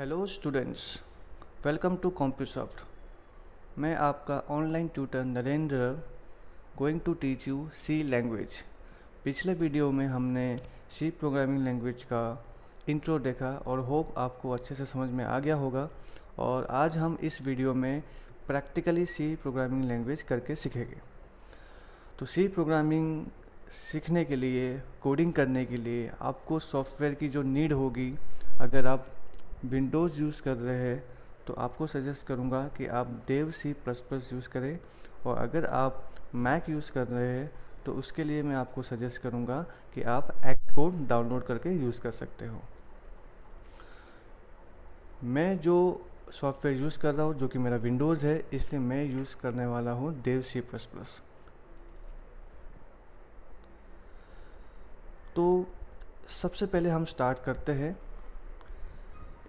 Hello students, welcome to Compusoft. मैं आपका online tutor Narendra going to teach you C language. पिछले video में हमने सी प्रोग्रामिंग लैंग्वेज का इंट्रो देखा और होप आपको अच्छे से समझ में आ गया होगा। और आज हम इस वीडियो में प्रैक्टिकली सी प्रोग्रामिंग लैंग्वेज करके सीखेंगे। तो सी प्रोग्रामिंग सीखने के लिए, कोडिंग करने के लिए आपको सॉफ्टवेयर की जो नीड होगी, अगर आप विंडोज़ यूज़ कर रहे हैं तो आपको सजेस्ट करूँगा कि आप देव सी प्लस प्लस यूज़ करें, और अगर आप मैक यूज़ कर रहे हैं तो उसके लिए मैं आपको सजेस्ट करूँगा कि आप एक्स कोड डाउनलोड करके यूज़ कर सकते हो। मैं जो सॉफ्टवेयर यूज़ कर रहा हूँ, जो कि मेरा विंडोज़ है, इसलिए मैं यूज़ करने वाला हूँ देव सी प्लस प्लस। तो सबसे पहले हम स्टार्ट करते हैं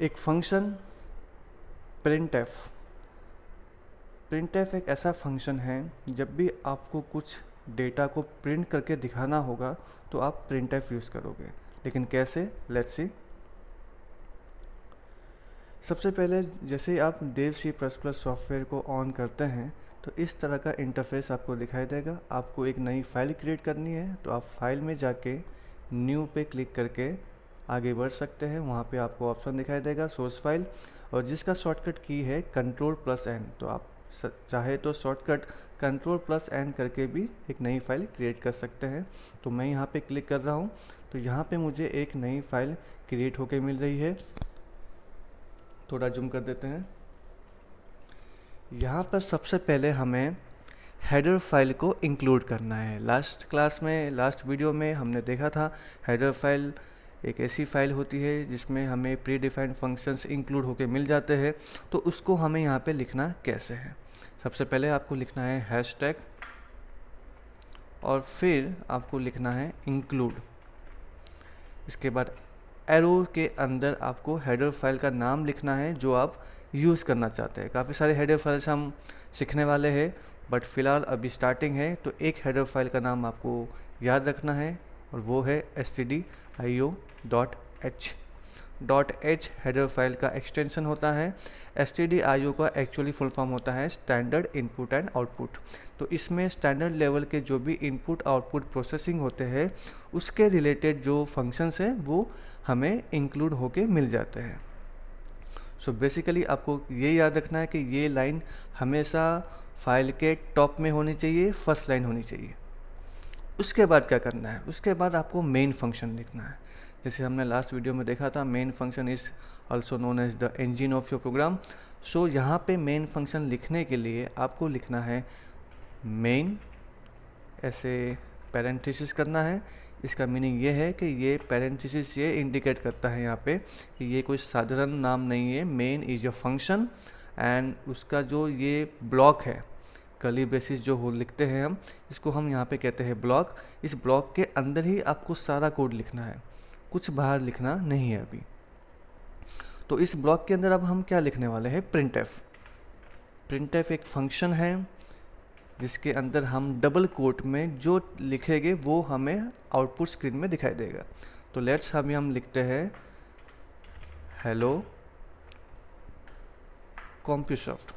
एक फंक्शन प्रिंटएफ। प्रिंटएफ एक ऐसा फंक्शन है, जब भी आपको कुछ डेटा को प्रिंट करके दिखाना होगा तो आप प्रिंटएफ यूज़ करोगे। लेकिन कैसे, लेट्स सी। सबसे पहले जैसे आप देव सी प्लस प्लस सॉफ्टवेयर को ऑन करते हैं तो इस तरह का इंटरफेस आपको दिखाई देगा। आपको एक नई फाइल क्रिएट करनी है तो आप फाइल में जाके न्यू पे क्लिक करके आगे बढ़ सकते हैं। वहाँ पे आपको ऑप्शन दिखाई देगा सोर्स फाइल, और जिसका शॉर्टकट की है Ctrl+N। तो आप चाहे तो शॉर्टकट Ctrl+N करके भी एक नई फाइल क्रिएट कर सकते हैं। तो मैं यहाँ पे क्लिक कर रहा हूँ तो यहाँ पे मुझे एक नई फाइल क्रिएट होके मिल रही है। थोड़ा जूम कर देते हैं। यहाँ पर सबसे पहले हमें हेडर फाइल को इंक्लूड करना है। लास्ट वीडियो में हमने देखा था हेडर फाइल एक ऐसी फाइल होती है जिसमें हमें प्री डिफाइंड फंक्शंस इंक्लूड होके मिल जाते हैं। तो उसको हमें यहाँ पे लिखना कैसे है। सबसे पहले आपको लिखना है हैशटैग, और फिर आपको लिखना है इंक्लूड। इसके बाद एरो के अंदर आपको हेडर फाइल का नाम लिखना है जो आप यूज़ करना चाहते हैं। काफ़ी सारे हेडर फाइल्स हम सीखने वाले हैं, बट फ़िलहाल अभी स्टार्टिंग है तो एक हेडर फाइल का नाम आपको याद रखना है, और वो है stdio.h। .h हेडर फाइल का एक्सटेंशन होता है। stdio का एक्चुअली फुल फॉर्म होता है स्टैंडर्ड इनपुट एंड आउटपुट। तो इसमें स्टैंडर्ड लेवल के जो भी इनपुट आउटपुट प्रोसेसिंग होते हैं उसके रिलेटेड जो फंक्शंस हैं वो हमें इंक्लूड होके मिल जाते हैं। सो बेसिकली आपको ये याद रखना है कि ये लाइन हमेशा फाइल के टॉप में होनी चाहिए, फर्स्ट लाइन होनी चाहिए। उसके बाद क्या करना है, उसके बाद आपको मेन फंक्शन लिखना है। जैसे हमने लास्ट वीडियो में देखा था, main function is also known as the engine of your program. So यहाँ पे मेन फंक्शन लिखने के लिए आपको लिखना है मेन, ऐसे पैरेंथेसिस करना है। इसका मीनिंग ये है कि ये पैरेंथेसिस ये इंडिकेट करता है यहाँ पे कि ये कोई साधारण नाम नहीं है। Main is a function, and उसका जो ये ब्लॉक है, कर्ली ब्रेसिस जो हो लिखते हैं हम, इसको हम यहाँ पे कहते हैं ब्लॉक। इस ब्लॉक के अंदर ही आपको सारा कोड लिखना है, कुछ बाहर लिखना नहीं है अभी। तो इस ब्लॉक के अंदर अब हम क्या लिखने वाले हैं, प्रिंटएफ। प्रिंटएफ एक फंक्शन है जिसके अंदर हम डबल कोट में जो लिखेंगे वो हमें आउटपुट स्क्रीन में दिखाई देगा। तो लेट्स हम लिखते हैं हेलो कॉम्प्यूसॉफ्ट,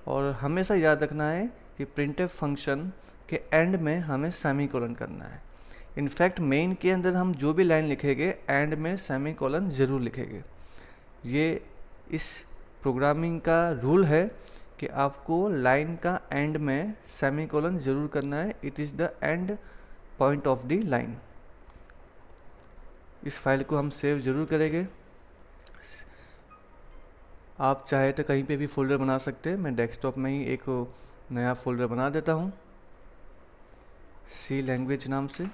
और हमेशा याद रखना है कि प्रिंटएफ फंक्शन के एंड में हमें सेमीकोलन करना है। इनफैक्ट मेन के अंदर हम जो भी लाइन लिखेंगे एंड में सेमीकोलन ज़रूर लिखेंगे। ये इस प्रोग्रामिंग का रूल है कि आपको लाइन का एंड में सेमीकोलन ज़रूर करना है। It is the end point of the line. इस फाइल को हम सेव ज़रूर करेंगे। आप चाहे तो कहीं पे भी फोल्डर बना सकते हैं। मैं डेस्कटॉप में ही एक नया फोल्डर बना देता हूँ सी लैंग्वेज नाम से,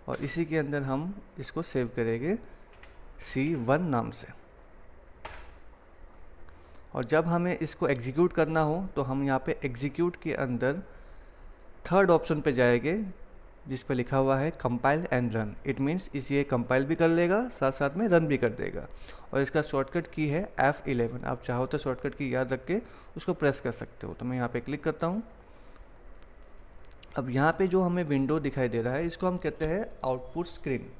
और इसी के अंदर हम इसको सेव करेंगे C1 नाम से। और जब हमें इसको एग्जीक्यूट करना हो तो हम यहाँ पे एग्जीक्यूट के अंदर थर्ड ऑप्शन पे जाएंगे जिस पे लिखा हुआ है compile and run. It means इसे कंपाइल भी कर लेगा, साथ साथ में रन भी कर देगा। और इसका शॉर्टकट की है F11। आप चाहो तो शॉर्टकट की याद रख के उसको प्रेस कर सकते हो। तो मैं यहाँ पे क्लिक करता हूँ। अब यहाँ पे जो हमें विंडो दिखाई दे रहा है इसको हम कहते हैं आउटपुट स्क्रीन।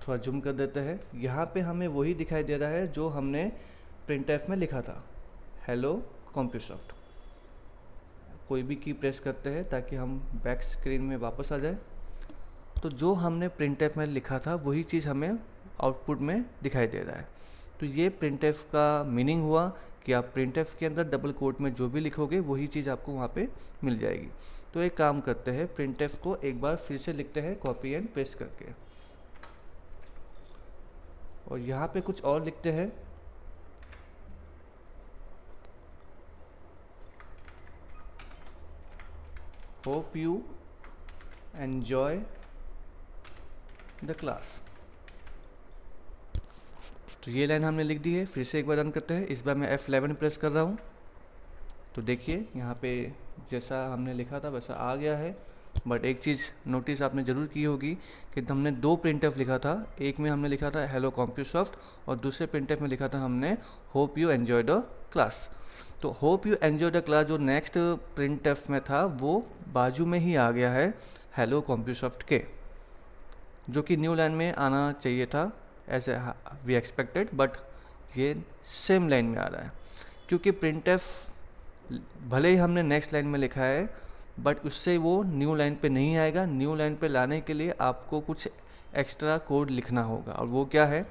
थोड़ा जूम कर देते हैं। यहाँ पे हमें वही दिखाई दे रहा है जो हमने प्रिंटफ में लिखा था, हेलो कॉम्प्यूसॉफ्ट। कोई भी की प्रेस करते हैं ताकि हम बैक स्क्रीन में वापस आ जाए। तो जो हमने प्रिंटफ में लिखा था वही चीज़ हमें आउटपुट में दिखाई दे रहा है। तो ये प्रिंटफ का मीनिंग हुआ कि आप प्रिंटफ के अंदर डबल कोट में जो भी लिखोगे वही चीज़ आपको वहाँ पे मिल जाएगी। तो एक काम करते हैं, प्रिंटफ को एक बार फिर से लिखते हैं कॉपी एंड पेस्ट करके, और यहाँ पे कुछ और लिखते हैं। Hope you enjoy the class. तो ये लाइन हमने लिख दी है। फिर से एक बार रन करते हैं। इस बार मैं F11 प्रेस कर रहा हूँ। तो देखिए यहाँ पे जैसा हमने लिखा था वैसा आ गया है। बट एक चीज़ नोटिस आपने ज़रूर की होगी कि हमने दो प्रिंटफ लिखा था। एक में हमने लिखा था हेलो कॉम्प्यूसॉफ्ट और दूसरे प्रिंटफ में लिखा था हमने hope you enjoy the class. तो hope you enjoy the class जो नेक्स्ट प्रिंटफ में था वो बाजू में ही आ गया है हेलो कॉम्प्यूसॉफ्ट के, जो कि न्यू लाइन में आना चाहिए था एज वी एक्सपेक्टेड, बट ये सेम लाइन में आ रहा है। क्योंकि प्रिंटफ भले ही हमने नेक्स्ट लाइन में लिखा है बट उससे वो न्यू लाइन पे नहीं आएगा। न्यू लाइन पे लाने के लिए आपको कुछ एक्स्ट्रा कोड लिखना होगा, और वो क्या है,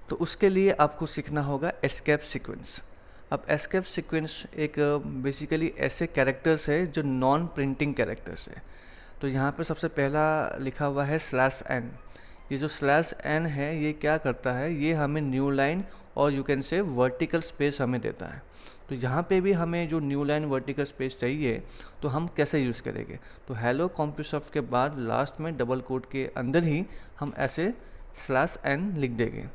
तो उसके लिए आपको सीखना होगा एस्केप सीक्वेंस। अब एस्केप सीक्वेंस एक बेसिकली ऐसे कैरेक्टर्स है जो नॉन प्रिंटिंग कैरेक्टर्स है। तो यहाँ पे सबसे पहला लिखा हुआ है /n। ये जो /n है ये क्या करता है, ये हमें न्यू लाइन और you can say vertical space हमें देता है। तो यहाँ पे भी हमें जो न्यू लाइन वर्टिकल स्पेस चाहिए तो हम कैसे यूज़ करेंगे, तो हेलो कॉम्प्यूसॉफ्ट के बाद लास्ट में डबल कोट के अंदर ही हम ऐसे /n लिख देंगे।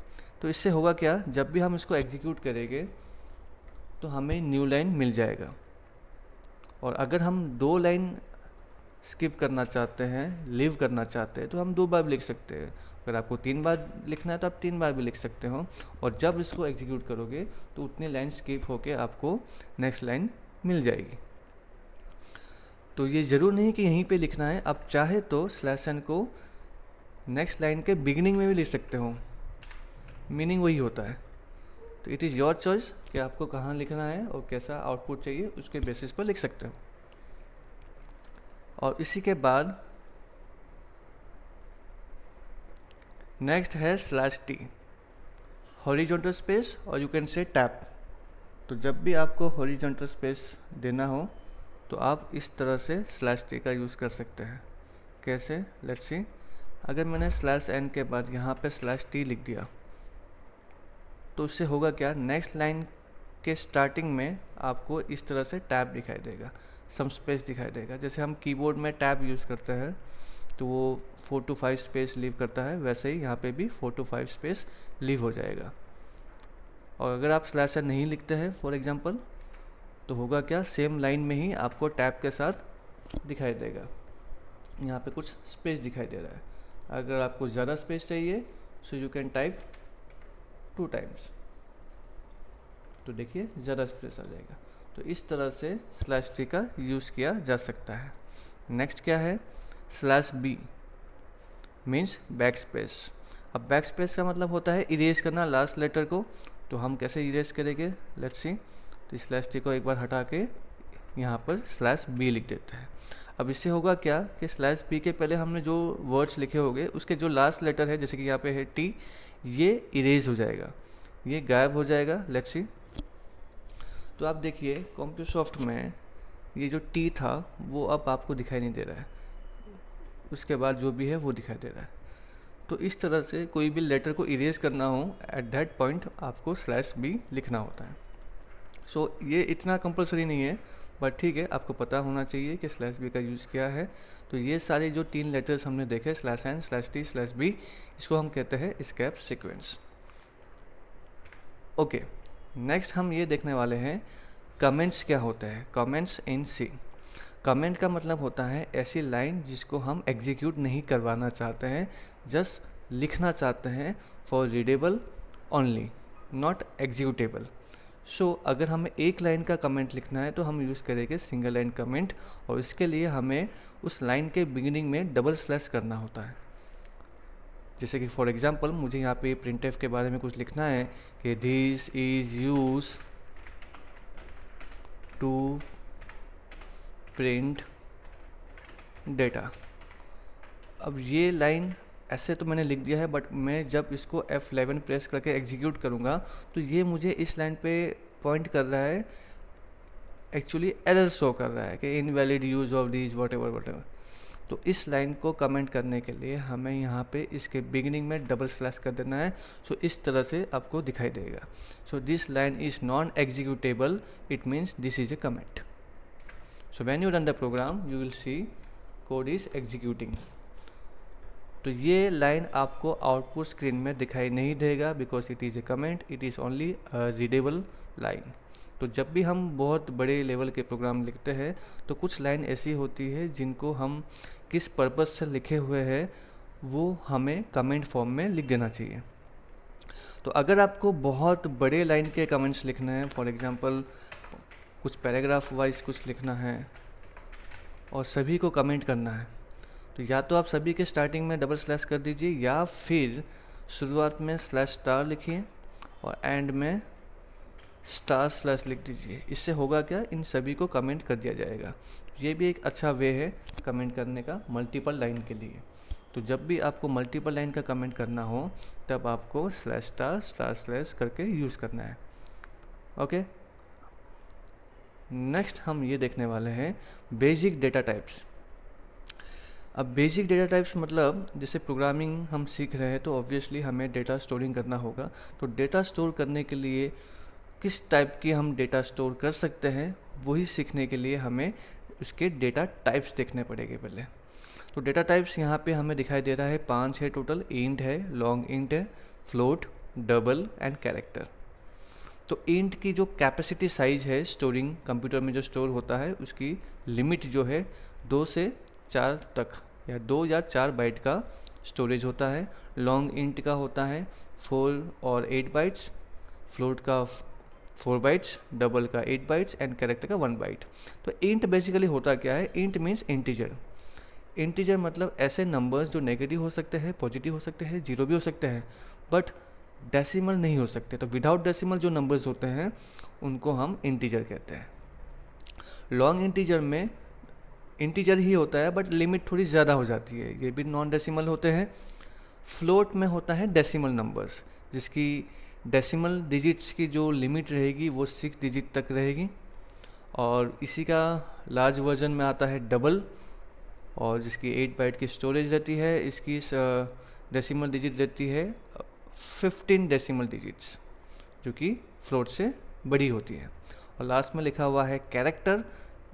तो इससे होगा क्या, जब भी हम इसको एग्जीक्यूट करेंगे तो हमें न्यू लाइन मिल जाएगा। और अगर हम दो लाइन स्किप करना चाहते हैं, लीव करना चाहते हैं, तो हम 2 बार भी लिख सकते हैं। अगर आपको 3 बार लिखना है तो आप 3 बार भी लिख सकते हो। और जब इसको एग्जीक्यूट करोगे तो उतनी लाइन स्किप होके आपको नेक्स्ट लाइन मिल जाएगी। तो ये ज़रूर नहीं कि यहीं पे लिखना है, आप चाहे तो /n को नेक्स्ट लाइन के बिगिनिंग में भी लिख सकते हो, मीनिंग वही होता है। तो इट इज़ योर चॉइस कि आपको कहाँ लिखना है और कैसा आउटपुट चाहिए, उसके बेसिस पर लिख सकते हो। और इसी के बाद नेक्स्ट है /t, हॉरिजॉन्टल स्पेस और यू कैन से टैप। तो जब भी आपको हॉरिजॉन्टल स्पेस देना हो तो आप इस तरह से /t का यूज़ कर सकते हैं। कैसे, लेट्स सी। अगर मैंने /n के बाद यहाँ पे /t लिख दिया तो उससे होगा क्या, नेक्स्ट लाइन के स्टार्टिंग में आपको इस तरह से टैब दिखाई देगा, सम स्पेस दिखाई देगा। जैसे हम कीबोर्ड में टैब यूज़ करते हैं तो वो 4 to 5 स्पेस लीव करता है, वैसे ही यहाँ पे भी 4 to 5 स्पेस लीव हो जाएगा। और अगर आप /n नहीं लिखते हैं फॉर एग्जांपल तो होगा क्या, सेम लाइन में ही आपको टैब के साथ दिखाई देगा, यहाँ पे कुछ स्पेस दिखाई दे रहा है। अगर आपको ज़्यादा स्पेस चाहिए so you can type 2 times, तो देखिए ज़्यादा स्पेस आ जाएगा। तो इस तरह से /t का यूज़ किया जा सकता है। नेक्स्ट क्या है, /b मीन्स बैक स्पेस। अब बैक स्पेस का मतलब होता है इरेज करना लास्ट लेटर को। तो हम कैसे इरेज करेंगे, लेट्स सी। तो इस /t को एक बार हटा के यहाँ पर /b लिख देते हैं। अब इससे होगा क्या कि /b के पहले हमने जो वर्ड्स लिखे होंगे उसके जो लास्ट लेटर है, जैसे कि यहाँ पे है t, ये इरेज हो जाएगा, ये गायब हो जाएगा। Let's see. तो आप देखिए कॉम्प्यूसॉफ्ट में ये जो t था वो अब आपको दिखाई नहीं दे रहा है, उसके बाद जो भी है वो दिखाई दे रहा है। तो इस तरह से कोई भी लेटर को इरेज करना हो एट दैट पॉइंट आपको /b लिखना होता है। सो ये इतना कंपलसरी नहीं है, बट ठीक है, आपको पता होना चाहिए कि /b का यूज़ क्या है। तो ये सारे जो 3 लेटर्स हमने देखे /n, /t, /b, इसको हम कहते हैं एस्केप सीक्वेंस। ओके, नेक्स्ट हम ये देखने वाले हैं कमेंट्स क्या होते हैं, कमेंट्स इन C। कमेंट का मतलब होता है ऐसी लाइन जिसको हम एग्जीक्यूट नहीं करवाना चाहते हैं, जस्ट लिखना चाहते हैं for readable only, not executable. अगर हमें एक लाइन का कमेंट लिखना है तो हम यूज़ करेंगे सिंगल लाइन कमेंट, और इसके लिए हमें उस लाइन के बिगिनिंग में डबल स्लैश करना होता है। जैसे कि फॉर एग्जांपल मुझे यहाँ पे प्रिंटफ के बारे में कुछ लिखना है कि this is use to print data. अब ये लाइन ऐसे तो मैंने लिख दिया है, बट मैं जब इसको F11 प्रेस करके एग्जीक्यूट करूँगा तो ये मुझे इस लाइन पे पॉइंट कर रहा है, एक्चुअली एरर शो कर रहा है कि invalid use of these what ever. तो इस लाइन को कमेंट करने के लिए हमें यहाँ पे इसके बिगिनिंग में डबल स्लैश कर देना है। इस तरह से आपको दिखाई देगा। This line is non executable, it means this is a comment. When you run the program you will see code is executing. तो ये लाइन आपको आउटपुट स्क्रीन में दिखाई नहीं देगा because it is a comment, it is only readable line. तो जब भी हम बहुत बड़े लेवल के प्रोग्राम लिखते हैं तो कुछ लाइन ऐसी होती है जिनको हम किस पर्पज़ से लिखे हुए हैं वो हमें कमेंट फॉर्म में लिख देना चाहिए। तो अगर आपको बहुत बड़े लाइन के कमेंट्स लिखना है, फॉर एग्जांपल कुछ पैराग्राफ वाइज कुछ लिखना है और सभी को कमेंट करना है, तो या तो आप सभी के स्टार्टिंग में डबल स्लैश कर दीजिए या फिर शुरुआत में स्लैश स्टार लिखिए और एंड में स्टार स्लैश लिख दीजिए। इससे होगा क्या, इन सभी को कमेंट कर दिया जाएगा। ये भी एक अच्छा वे है कमेंट करने का मल्टीपल लाइन के लिए। तो जब भी आपको मल्टीपल लाइन का कमेंट करना हो तब आपको स्लैश स्टार स्टार स्लैश करके यूज़ करना है। ओके, नेक्स्ट हम ये देखने वाले हैं बेसिक डेटा टाइप्स। अब बेसिक डेटा टाइप्स मतलब जैसे प्रोग्रामिंग हम सीख रहे हैं तो ऑब्वियसली हमें डेटा स्टोरिंग करना होगा। तो डेटा स्टोर करने के लिए किस टाइप की हम डेटा स्टोर कर सकते हैं वही सीखने के लिए हमें उसके डेटा टाइप्स देखने पड़ेंगे पहले। तो डेटा टाइप्स यहाँ पे हमें दिखाई दे रहा है 5 है टोटल। इंट है, लॉन्ग इंट है, फ्लोट, डबल एंड कैरेक्टर। तो इंट की जो कैपेसिटी साइज है स्टोरिंग कंप्यूटर में जो स्टोर होता है उसकी लिमिट जो है 2 से 4 तक या 2 या 4 बाइट का स्टोरेज होता है। लॉन्ग इंट का होता है 4 और 8 बाइट्स, फ्लोट का 4 बाइट्स, डबल का 8 बाइट्स एंड कैरेक्टर का 1 बाइट। तो इंट बेसिकली होता क्या है, इंट मीन्स इंटीजर। इंटीजर मतलब ऐसे नंबर्स जो नेगेटिव हो सकते हैं, पॉजिटिव हो सकते हैं, जीरो भी हो सकते हैं, बट डेसिमल नहीं हो सकते। तो विदाउट डेसिमल जो नंबर्स होते हैं उनको हम इंटीजर कहते हैं। लॉन्ग इंटीजर में इंटीजर ही होता है बट लिमिट थोड़ी ज़्यादा हो जाती है, ये भी नॉन डेसिमल होते हैं। फ्लोट में होता है डेसिमल नंबर्स जिसकी डेसिमल डिजिट्स की जो लिमिट रहेगी वो 6 डिजिट तक रहेगी। और इसी का लार्ज वर्जन में आता है डबल और जिसकी 8 बाइट की स्टोरेज रहती है। इसकी डेसिमल डिजिट रहती है 15 डेसिमल डिजिट्स जो कि फ्लोट से बड़ी होती है। और लास्ट में लिखा हुआ है कैरेक्टर,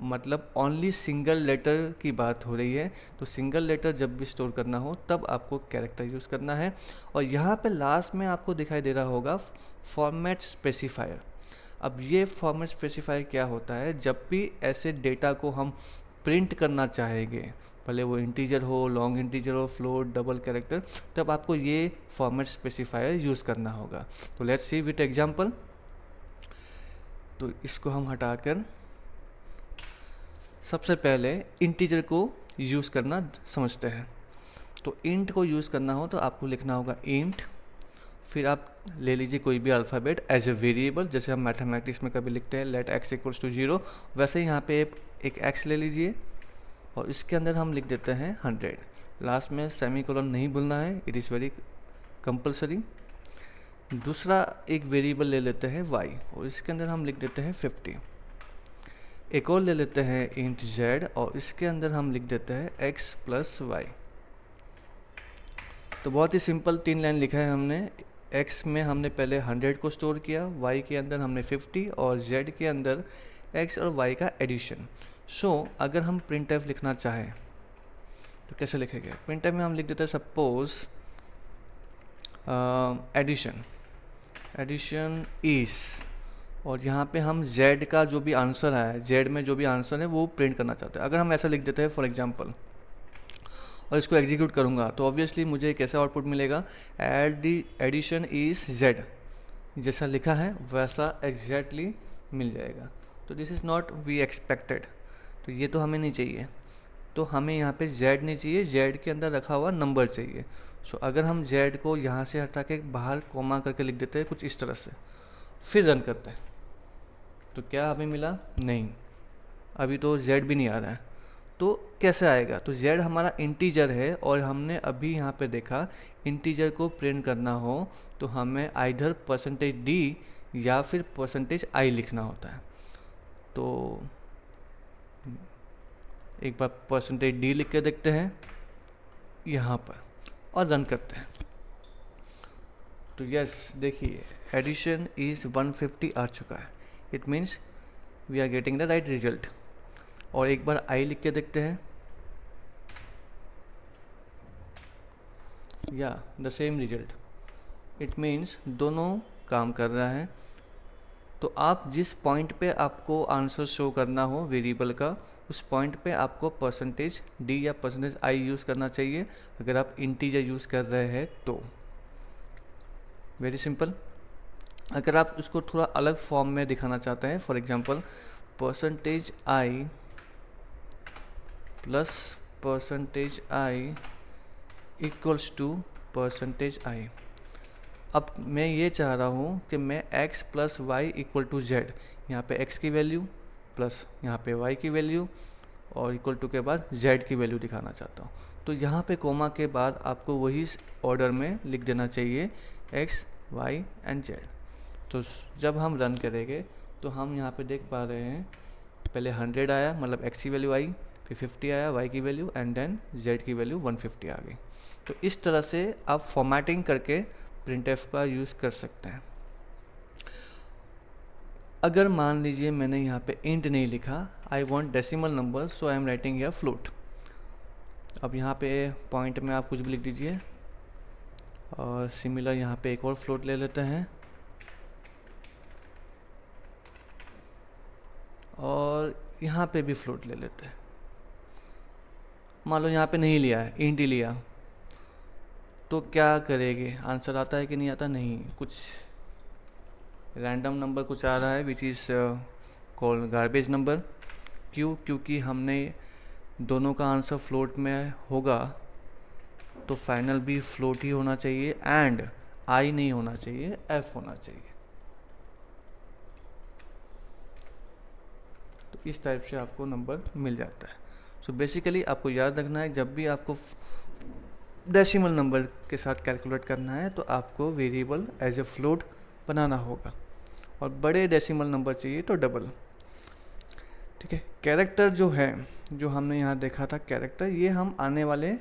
मतलब ओनली सिंगल लेटर की बात हो रही है। तो सिंगल लेटर जब भी स्टोर करना हो तब आपको कैरेक्टर यूज़ करना है। और यहाँ पे लास्ट में आपको दिखाई दे रहा होगा फॉर्मेट स्पेसिफायर। अब ये फॉर्मेट स्पेसिफायर क्या होता है, जब भी ऐसे डेटा को हम प्रिंट करना चाहेंगे, भले वो इंटीजर हो, लॉन्ग इंटीजर हो, फ्लोट, डबल कैरेक्टर, तब आपको ये फॉर्मेट स्पेसिफायर यूज़ करना होगा। तो लेट्स सी विथ एग्जांपल। तो इसको हम हटाकर सबसे पहले इंटीजर को यूज़ करना समझते हैं। तो इंट को यूज़ करना हो तो आपको लिखना होगा इंट, फिर आप ले लीजिए कोई भी अल्फ़ाबेट एज ए वेरिएबल, जैसे हम मैथमेटिक्स में कभी लिखते हैं लेट एक्स इक्वल्स टू 0, वैसे ही यहाँ पे एक एक्स ले लीजिए और इसके अंदर हम लिख देते हैं 100। लास्ट में सेमीकोलन नहीं भूलना है, इट इज़ वेरी कंपलसरी। दूसरा एक वेरिएबल ले लेते हैं y और इसके अंदर हम लिख देते हैं 50। एक और ले लेते हैं इंट z और इसके अंदर हम लिख देते हैं x प्लस y। तो बहुत ही सिंपल 3 लाइन लिखा है हमने। x में हमने पहले 100 को स्टोर किया, y के अंदर हमने 50 और z के अंदर x और y का एडिशन। अगर हम printf लिखना चाहें तो कैसे लिखेंगे, printf में हम लिख देते हैं सपोज एडिशन इज, और यहाँ पे हम z का जो भी आंसर है, z में जो भी आंसर है वो प्रिंट करना चाहते हैं। अगर हम ऐसा लिख देते हैं फॉर एग्जांपल और इसको एग्जीक्यूट करूँगा तो ऑब्वियसली मुझे कैसा आउटपुट मिलेगा, एडिशन इज z, जैसा लिखा है वैसा एग्जैक्टली मिल जाएगा। तो this is not we expected, तो ये तो हमें नहीं चाहिए। तो हमें यहाँ पे z नहीं चाहिए, z के अंदर रखा हुआ नंबर चाहिए। सो अगर हम z को यहाँ से हटा के बाहर कोमा करके लिख देते हैं कुछ इस तरह से, फिर रन करते हैं, तो क्या हमें मिला? नहीं, अभी तो z भी नहीं आ रहा है। तो कैसे आएगा? तो z हमारा इंटीजर है और हमने अभी यहाँ पे देखा इंटीजर को प्रिंट करना हो तो हमें आइधर %d या फिर %i लिखना होता है। तो एक बार %d लिख के देखते हैं यहाँ पर और रन करते हैं। तो यस, देखिए एडिशन इज़ 150 आ चुका है। It means we are getting the right result. और एक बार i लिख के देखते हैं, या the same result. It means दोनों काम कर रहा है। तो आप जिस पॉइंट पे आपको आंसर शो करना हो वेरिएबल का, उस पॉइंट पे आपको %d या %i यूज़ करना चाहिए अगर आप इंटीजर यूज़ कर रहे हैं तो। Very simple. अगर आप उसको थोड़ा अलग फॉर्म में दिखाना चाहते हैं, for example %i plus %i equals to %i। अब मैं ये चाह रहा हूँ कि मैं x plus Y equal to Z, यहाँ पे x की वैल्यू प्लस यहाँ पे y की वैल्यू और इक्वल टू के बाद z की वैल्यू दिखाना चाहता हूँ। तो यहाँ पे कोमा के बाद आपको वही ऑर्डर में लिख देना चाहिए x, y एंड z। तो जब हम रन करेंगे तो हम यहाँ पे देख पा रहे हैं पहले 100 आया, मतलब x की वैल्यू आई, फिर 50 आया y की वैल्यू एंड देन z की वैल्यू 150 आ गई। तो इस तरह से आप फॉर्मेटिंग करके printf का यूज़ कर सकते हैं। अगर मान लीजिए मैंने यहाँ पे इंट नहीं लिखा, I want decimal number, so I am writing here float. अब यहाँ पे पॉइंट में आप कुछ भी लिख दीजिए और सिमिलर यहाँ पे एक और फ्लोट ले लेते हैं और यहाँ पे भी फ्लोट ले लेते हैं। मान लो यहाँ पे नहीं लिया है, इंट ही लिया, तो क्या करेंगे? आंसर आता है कि नहीं आता? नहीं, कुछ रैंडम नंबर कुछ आ रहा है which is called garbage number. क्यों? क्योंकि हमने दोनों का आंसर फ्लोट में होगा तो फाइनल भी फ्लोट ही होना चाहिए एंड आई नहीं होना चाहिए, एफ होना चाहिए। तो इस टाइप से आपको नंबर मिल जाता है। सो बेसिकली आपको याद रखना है, जब भी आपको डेसिमल नंबर के साथ कैलकुलेट करना है तो आपको वेरिएबल एज ए फ्लोट बनाना होगा, और बड़े डेसिमल नंबर चाहिए तो डबल। ठीक है। कैरेक्टर जो है, जो हमने यहाँ देखा था कैरेक्टर, ये हम आने वाले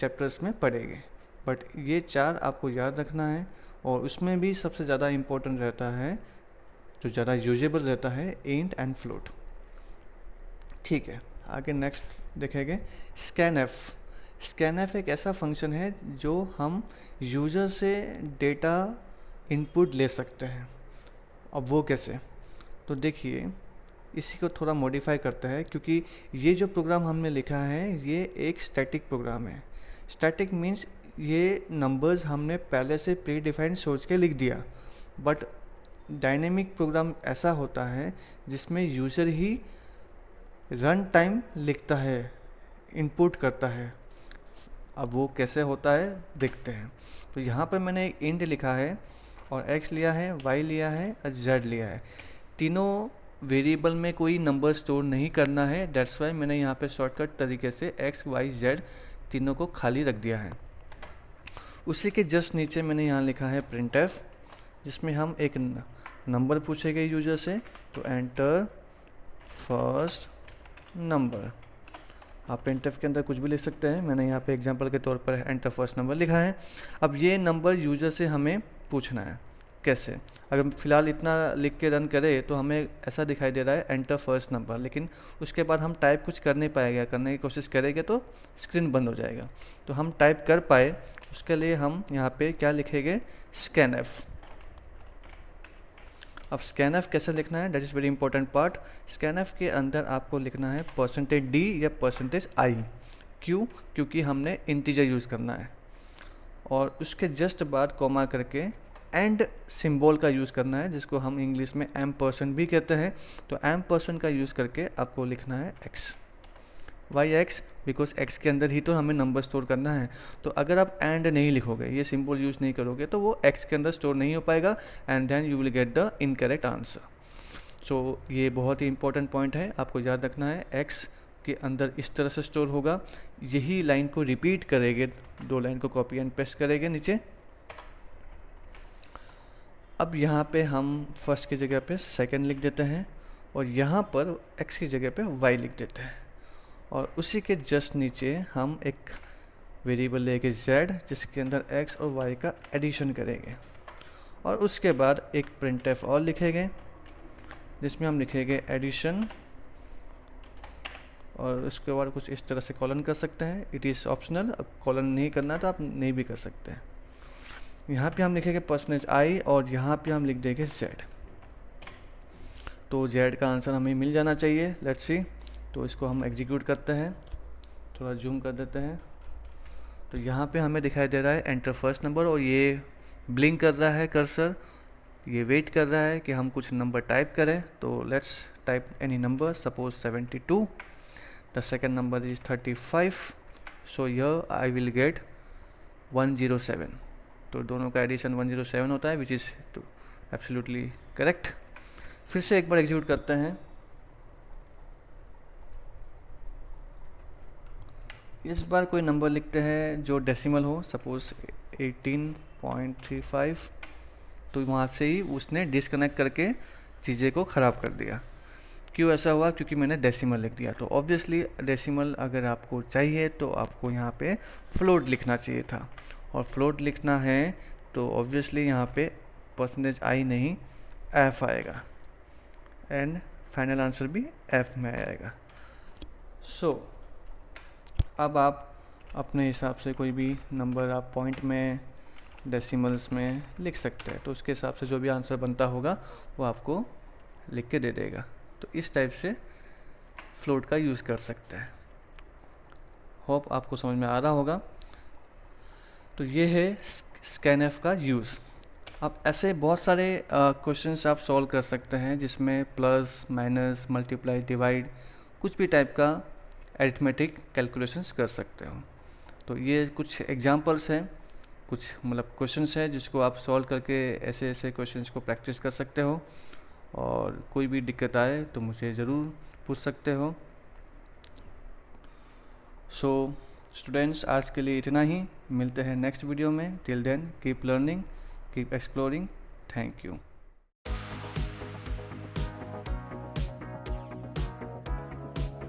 चैप्टर्स में पढ़ेंगे, बट ये 4 आपको याद रखना है। और उसमें भी सबसे ज़्यादा इम्पोर्टेंट रहता है, जो ज़्यादा यूजेबल रहता है, इंट एंड फ्लोट। ठीक है, आगे नेक्स्ट देखेंगे स्कैनएफ। स्कैनएफ एक ऐसा फंक्शन है जो हम यूज़र से डेटा इनपुट ले सकते हैं। अब वो कैसे? तो देखिए, इसी को थोड़ा मॉडिफाई करते हैं, क्योंकि ये जो प्रोग्राम हमने लिखा है ये एक स्टैटिक प्रोग्राम है। स्टैटिक मीन्स ये नंबर्स हमने पहले से प्री डिफाइंड सोच के लिख दिया, बट डायनेमिक प्रोग्राम ऐसा होता है जिसमें यूज़र ही रन टाइम लिखता है, इनपुट करता है। अब वो कैसे होता है देखते हैं। तो यहाँ पर मैंने एक इंट लिखा है और x लिया है, y लिया है और z लिया है। तीनों वेरिएबल में कोई नंबर स्टोर नहीं करना है, दैट्स वाई मैंने यहाँ पे शॉर्टकट तरीके से x, y, z तीनों को खाली रख दिया है। उसी के जस्ट नीचे मैंने यहाँ लिखा है printf, जिसमें हम एक नंबर पूछेंगे यूज़र से, तो एंटर फर्स्ट नंबर। आप printf के अंदर कुछ भी लिख सकते हैं, मैंने यहाँ पे एग्जांपल के तौर पर एंटर फर्स्ट नंबर लिखा है। अब ये नंबर यूज़र से हमें पूछना है। कैसे? अगर फ़िलहाल इतना लिख के रन करें तो हमें ऐसा दिखाई दे रहा है एंटर फर्स्ट नंबर, लेकिन उसके बाद हम टाइप कुछ कर नहीं पाएगा, करने की कोशिश करेंगे तो स्क्रीन बंद हो जाएगा। तो हम टाइप कर पाए उसके लिए हम यहाँ पे क्या लिखेंगे? स्कैनएफ। अब स्कैनएफ कैसे लिखना है, that is very important part. Scanf के अंदर आपको लिखना है %d या %i। क्यों? क्योंकि हमने इंटीजर यूज़ करना है। और उसके जस्ट बाद कॉमा करके एंड सिंबल का यूज़ करना है, जिसको हम इंग्लिश में एम% भी कहते हैं। तो एम% का यूज़ करके आपको लिखना है x, Y X, because x के अंदर ही तो हमें नंबर स्टोर करना है। तो अगर आप एंड नहीं लिखोगे, ये सिंबल यूज़ नहीं करोगे, तो वो x के अंदर स्टोर नहीं हो पाएगा and then you will get the incorrect answer. So ये बहुत ही इंपॉर्टेंट पॉइंट है, आपको याद रखना है। x के अंदर इस तरह से स्टोर होगा, यही लाइन को रिपीट करेंगे, 2 लाइन को कॉपी एंड पेस्ट करेंगे नीचे। अब यहाँ पे हम फर्स्ट की जगह पे सेकंड लिख देते हैं और यहाँ पर x की जगह पे y लिख देते हैं, और उसी के जस्ट नीचे हम एक वेरिएबल लेके z, जिसके अंदर x और y का एडिशन करेंगे, और उसके बाद एक printf और लिखेंगे जिसमें हम लिखेंगे एडिशन, और उसके बाद कुछ इस तरह से कॉलन कर सकते हैं। इट इज़ ऑप्शनल, कॉलन नहीं करना तो आप नहीं भी कर सकते हैं। यहाँ पे हम लिखेंगे %i और यहाँ पे हम लिख देंगे z। तो z का आंसर हमें मिल जाना चाहिए। लेट्स सी, तो इसको हम एग्जीक्यूट करते हैं, थोड़ा जूम कर देते हैं। तो यहाँ पे हमें दिखाई दे रहा है एंटर फर्स्ट नंबर, और ये ब्लिंक कर रहा है कर्सर, ये वेट कर रहा है कि हम कुछ नंबर टाइप करें। तो let's type any number, suppose 72, the second number is 35, so here I will get 107। तो दोनों का एडिशन 107 होता है, विच इज़ एब्सोल्युटली करेक्ट। फिर से एक बार एग्जीक्यूट करते हैं। इस बार कोई नंबर लिखते हैं जो डेसिमल हो, सपोज 18.35। तो वहाँ से ही उसने डिसकनेक्ट करके चीज़ें को ख़राब कर दिया। क्यों ऐसा हुआ? क्योंकि मैंने डेसिमल लिख दिया। तो ऑब्वियसली डेसिमल अगर आपको चाहिए तो आपको यहाँ पे फ्लोट लिखना चाहिए था, और फ्लोट लिखना है तो ऑब्वियसली यहाँ पे %i नहीं f आएगा, एंड फाइनल आंसर भी f में आएगा। सो अब आप अपने हिसाब से कोई भी नंबर आप पॉइंट में, डेसिमल्स में लिख सकते हैं, तो उसके हिसाब से जो भी आंसर बनता होगा वो आपको लिख के दे देगा। तो इस टाइप से फ्लोट का यूज़ कर सकते हैं। होप आपको समझ में आ रहा होगा। तो ये है स्कैनफ का यूज़। अब ऐसे बहुत सारे क्वेश्चंस आप सॉल्व कर सकते हैं जिसमें प्लस, माइनस, मल्टीप्लाई, डिवाइड, कुछ भी टाइप का अरिथमेटिक कैलकुलेशंस कर सकते हो। तो ये कुछ एग्जांपल्स हैं, कुछ मतलब क्वेश्चंस हैं जिसको आप सॉल्व करके ऐसे ऐसे क्वेश्चंस को प्रैक्टिस कर सकते हो, और कोई भी दिक्कत आए तो मुझे ज़रूर पूछ सकते हो। सो स्टूडेंट्स, आज के लिए इतना ही। मिलते हैं नेक्स्ट वीडियो में। Till then keep learning, keep exploring. Thank you.